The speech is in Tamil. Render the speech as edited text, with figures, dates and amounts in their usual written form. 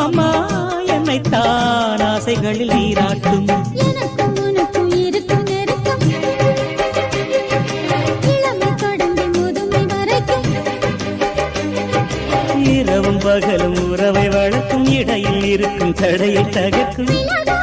அம்மம்மா என்னைத்தான் ஆசைகளில் நீராட்டும். எனக்கும் உனக்கும் இருக்கும் நெருக்கம் இளமை தொடங்கி முதுமை வரைக்கும். இரவும் பகலும் உறவை வளர்க்கும் இடையில் இருக்கும் தடையை தகர்க்கும். நிலவா